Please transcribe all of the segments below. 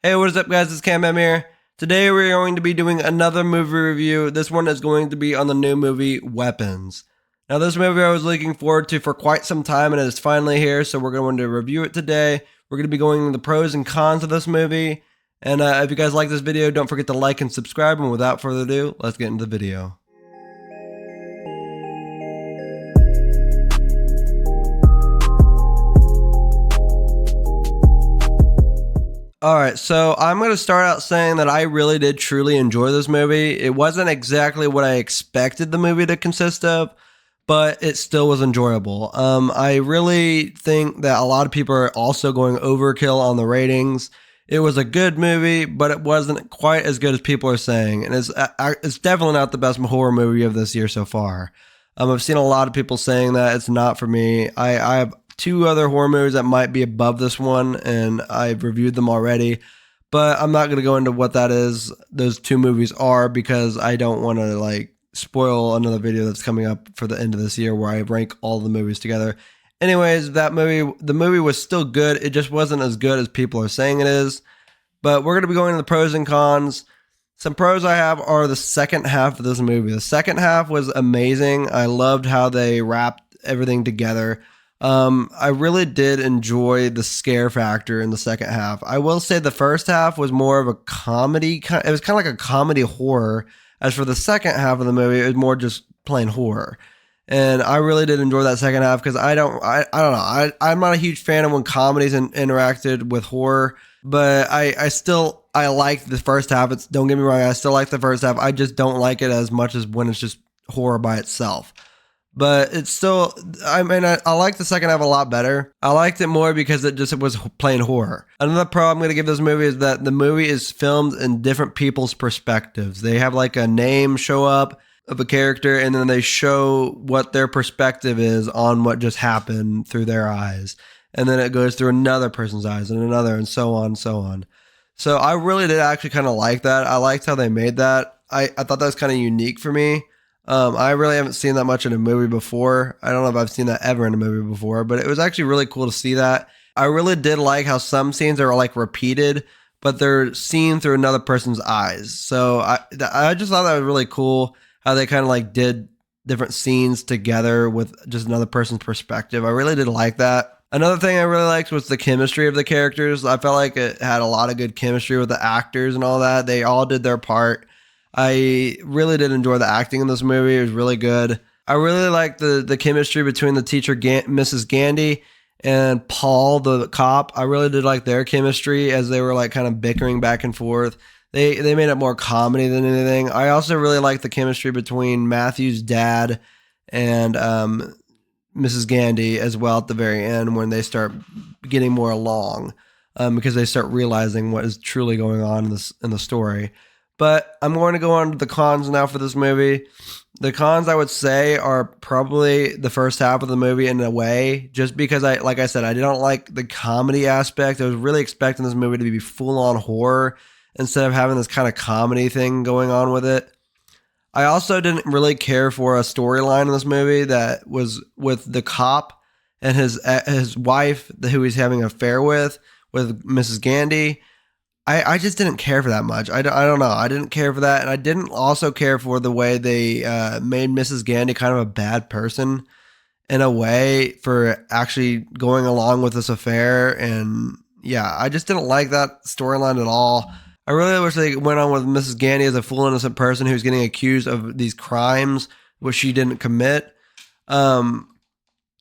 Hey, what is up, guys? It's Cam M here. Today we're going to be doing another movie review. This one is going to be on the new movie Weapons. Now, this movie I was looking forward to for quite some time, and it is finally here, so we're going to review it today. We're going to be going into the pros and cons of this movie. And if you guys like this video, don't forget to like and subscribe. And without further ado, let's get into the video. Alright, so I'm going to start out saying that I really did truly enjoy this movie. It wasn't exactly what I expected the movie to consist of, but it still was enjoyable. I really think that a lot of people are also going overkill on the ratings. It was a good movie, but it wasn't quite as good as people are saying, and it's definitely not the best horror movie of this year so far. I've seen a lot of people saying that it's not for me. I have two other horror movies that might be above this one, and I've reviewed them already, but I'm not going to go into what those two movies are, because I don't want to spoil another video that's coming up for the end of this year where I rank all the movies together. Anyways, the movie was still good. It just wasn't as good as people are saying it is. But we're going to be going to the pros and cons. Some pros I have are the second half of this movie. The second half was amazing. I loved how they wrapped everything together. I really did enjoy the scare factor in the second half. I will say the first half was more of a comedy. It was kind of like a comedy horror. As for the second half of the movie, it was more just plain horror. And I really did enjoy that second half, because I don't know. I'm not a huge fan of when comedies interacted with horror, but I like the first half. Don't get me wrong, I still like the first half. I just don't like it as much as when it's just horror by itself. But it's still, I like the second half a lot better. I liked it more because it was plain horror. Another pro I'm going to give this movie is that the movie is filmed in different people's perspectives. They have like a name show up of a character, and then they show what their perspective is on what just happened through their eyes. And then it goes through another person's eyes and another, and so on and so on. So I really did actually kind of like that. I liked how they made that. I thought that was kind of unique for me. I really haven't seen that much in a movie before. I don't know if I've seen that ever in a movie before, but it was actually really cool to see that. I really did like how some scenes are like repeated, but they're seen through another person's eyes. So I just thought that was really cool how they kind of like did different scenes together with just another person's perspective. I really did like that. Another thing I really liked was the chemistry of the characters. I felt like it had a lot of good chemistry with the actors and all that. They all did their part. I really did enjoy the acting in this movie. It was really good. I really liked the chemistry between the teacher, Mrs. Gandy, and Paul, the cop. I really did like their chemistry as they were like kind of bickering back and forth. They made it more comedy than anything. I also really liked the chemistry between Matthew's dad and Mrs. Gandy as well at the very end, when they start getting more along, because they start realizing what is truly going on in the story. But I'm going to go on to the cons now for this movie. The cons I would say are probably the first half of the movie in a way, just because like I said, I didn't like the comedy aspect. I was really expecting this movie to be full on horror instead of having this kind of comedy thing going on with it. I also didn't really care for a storyline in this movie that was with the cop and his wife, who he's having an affair with Mrs. Gandy. I just didn't care for that much. I don't know. I didn't care for that. And I didn't also care for the way they made Mrs. Gandy kind of a bad person in a way for actually going along with this affair. And yeah, I just didn't like that storyline at all. I really wish they went on with Mrs. Gandy as a full innocent person who's getting accused of these crimes which she didn't commit. I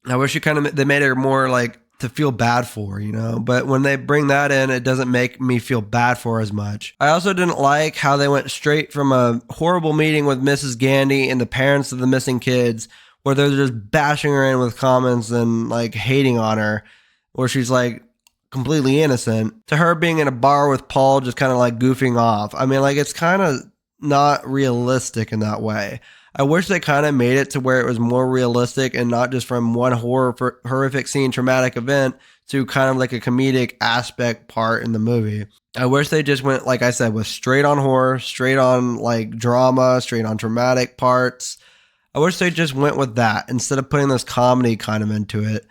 wish they made her more like to feel bad for, but when they bring that in, it doesn't make me feel bad for as much. I also didn't like how they went straight from a horrible meeting with Mrs. Gandy and the parents of the missing kids, where they're just bashing her in with comments and like hating on her, where she's like completely innocent, to her being in a bar with Paul just kind of like goofing off. I mean, like, it's kind of not realistic in that way. I wish they kind of made it to where it was more realistic and not just from one horrific scene, traumatic event, to kind of like a comedic aspect part in the movie. I wish they just went, like I said, with straight on horror, straight on like drama, straight on traumatic parts. I wish they just went with that instead of putting this comedy kind of into it.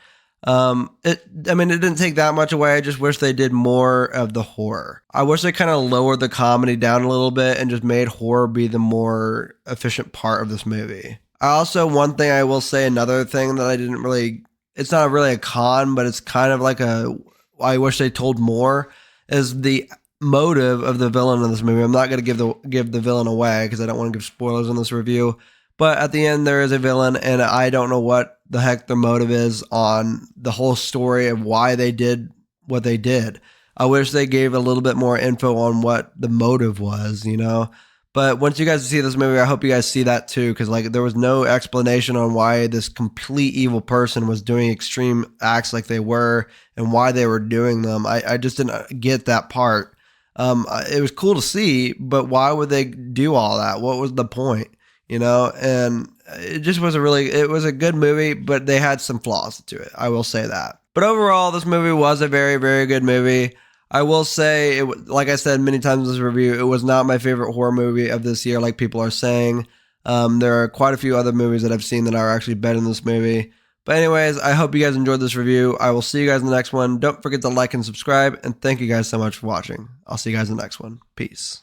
I mean, it didn't take that much away. I just wish they did more of the horror. I wish they kind of lowered the comedy down a little bit and just made horror be the more efficient part of this movie. I also, one thing I will say, another thing that I didn't really, it's not really a con, but it's kind of like I wish they told more, is the motive of the villain in this movie. I'm not going to give the villain away because I don't want to give spoilers in this review. But at the end, there is a villain, and I don't know what the heck their motive is on the whole story of why they did what they did. I wish they gave a little bit more info on what the motive was, you know? But once you guys see this movie, I hope you guys see that too, because like there was no explanation on why this complete evil person was doing extreme acts like they were and why they were doing them. I just didn't get that part. It was cool to see, but why would they do all that? What was the point? You know, and it just was it was a good movie, but they had some flaws to it. I will say that. But overall, this movie was a very, very good movie. I will say, like I said many times in this review, it was not my favorite horror movie of this year, like people are saying. There are quite a few other movies that I've seen that are actually better than this movie. But anyways, I hope you guys enjoyed this review. I will see you guys in the next one. Don't forget to like and subscribe, and thank you guys so much for watching. I'll see you guys in the next one. Peace.